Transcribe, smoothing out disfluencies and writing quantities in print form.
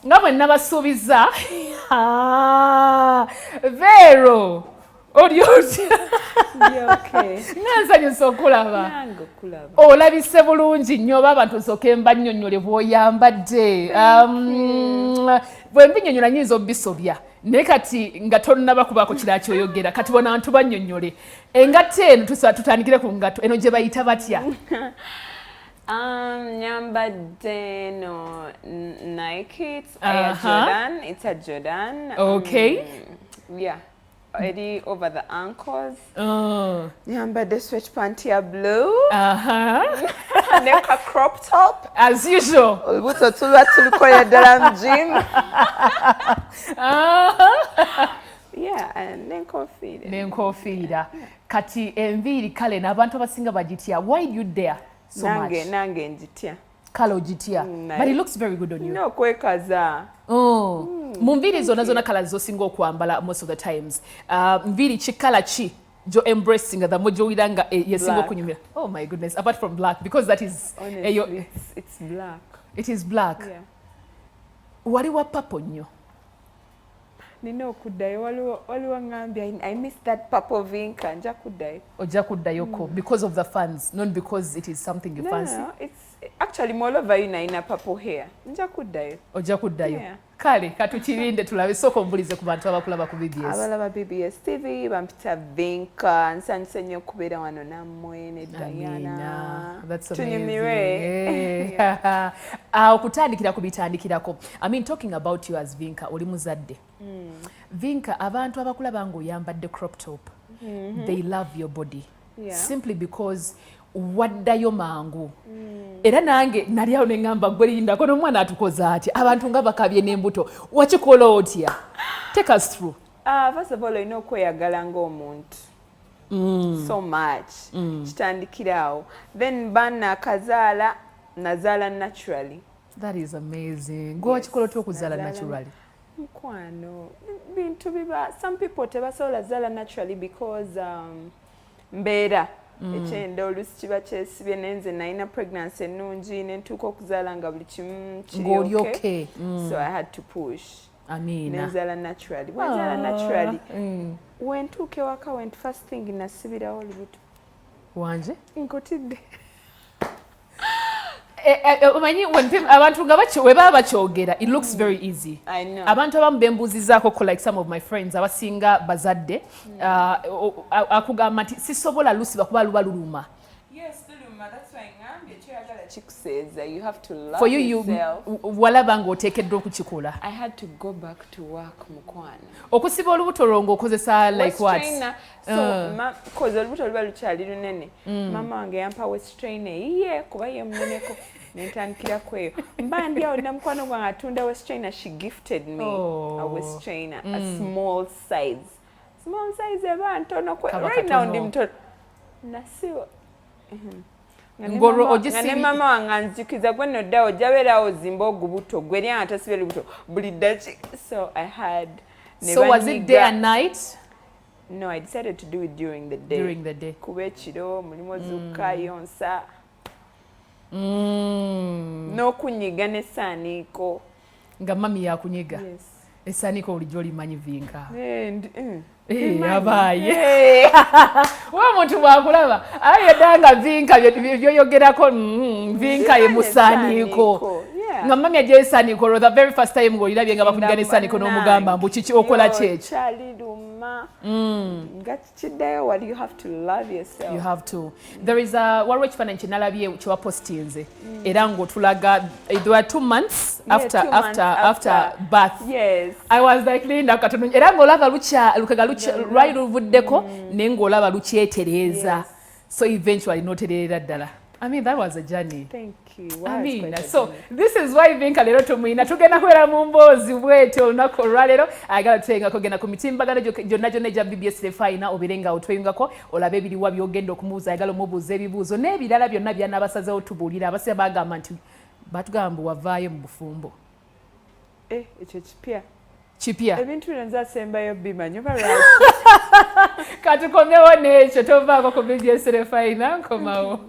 nga bwe nabasuubiza Vero oli otya nansanyusa okulaba olabise bulungi nnyo oba abantu nsooke mbannyonnyole bw'oyambadde bwe mbinnyonnyola nnyinza obisobya naye kati nga tonnaba kubaako kirala kyoyogera kati bona abantu bannyonnyole engatto eno tutandikire ku ngatto eno gye bayita batya nyambadde no Nike, it's Jordan. It's a Jordan. Okay. Yeah. Already over the ankles. Nyambadde sweatpant ya blue. Neka crop top. As usual. Olubuto tuba tulikola ddala mu gym. Yeah, and n'enkofiira. Kati enviiri kale n'abantu abasinga bagitya. Why you there? So much. Nange njitya. Kale ogitya. But it looks very good on you. No kwekaza. Mu nviiri zonna kala zosinga okwambala most of the times. Nviiri kikala ki jo embracing the mojowira nga yesinga okunyumira. Oh my goodness, apart from black because that is honestly, it's black. It is black. Yeah. Waliwo purple nnyo. Nina okuddayo waliwo ngambye I missed that purple Vinka nja kuddayo. Ojja kuddayoko because of the fans, not because it is something you fancy. No, it's actually all over you na purple hair. Nja kuddayo. Ojja kuddayo. Kale katukirinde tulabe soko mbulize ku bantu abakulaba ku BBS. Abalaba BBS TV bampita Vinka nsanyuse nnyo okubeera wano nammwe ne Diana. That's amazing. Okutandikira ku bitandikirako. I mean talking about you as Vinka oli muzadde. Vinka abantu abakulaba ng'oyambadde crop top. They love your body. Simply because waddayo mangu. Era nange nali awo ne ngamba gwe lindako n'omwana atukoza ati abantu nga bakabye n'embuto wakikola otya? Take us through. First of all olina okweyagala ng'omuntu. So much. Kitandikirawo. Then nazaala naturally. That is amazing. Gwe wakikola otya okuzaala naturally? Mukwano bintu biba some people tebasobola zaala naturally because mbeera ekyenda olusi kiba kyesibye nenze nalina pregnancy ennungi nentuuka okuzaala nga buli kimu kiri okay. So I had to push. Nenzaala naturally. Wenzaala naturally. Wentuuka ewaka first thing nasibirawo olubuto. Wanje? Nkotidde. Omanyi abantu nga baba bakyogera it looks very easy. I know. Abantu abamu bembuuzizaako like some of my friends abasinga bazadde akugamba nti sisobola lusiba kuba luba luluma. Yes, luluma. That's why ngambye kyeyagala kikuseeza. You have to love for yourself. Walaba ng'oteekeddwa okukikola. I had to go back to work mukwano. Okusiba olubuto lwo ng'okozesa like what? So because olubuto luba lukyali lunene. Mama wange yampa West trainer iye kuba ye muneneko. Nentandikira kweyo. Mba ndi awo namukwano gwange atunda West trainer. She gifted me a West trainer, a small size. Small size eba ntono kwe. Right now ndi mtono. Nasiwa. Ngane mama wange anzikiza gwe nodda ojabeerawo zimba ogubuto gwe lya atasibe lubuto buli ddaaki. So I had So was it day and night? No, I decided to do it during the day. During the day. Kuba ekiro mulimu ozukka yonsa. N'okunyiga n'essaaniiko. Nga mami yakunyiga. Yes. Essaaniiko bulijjo olimanyi Vinka. Abaaye. Wa muntu bwakulaba ayeddanga Vinka byoyogerako Vinka ye musaaniiko. Nga mami ajja essaaniiko the very first time ng'olirabye nga bakunyiga n'essaaniiko n'omugamba mbu kiki okola kyekyo. Kyaliruma. Nga kikiddayo wali you have to love yourself. You have to. There is waliwo ekifaananyi kye nalabye kye wapostinze era ng'otulaga there were 2 months after birth. Yes. I was like Linda katono era ng'olaba lukaga right luvuddeko naye ng'olaba lukyetereeza. So eventually noterera ddala. I mean that was a journey. Thank you. I mean, so this is why Vinka lero tumwina tugenda kwera mu mboozi bwete olunaku olwaleero ayagala tutenga kugenda ku mitimbagano gyonna egya BBS Terefayina obirenga otweyungako olabe ebiriwa byogenda okumubuuza ayagala omubuuza ebibuuzo n'ebirala byonna by'anaabasazeewo tubuulira abasibe bagamba nti batugamba wavaayo mu bufumbo. Ekyo kipya ebintu bino nzasembayo bimanyi oba lwaki katukomewo n'ekyo tovaako ku BBS Terefayina nkomawo.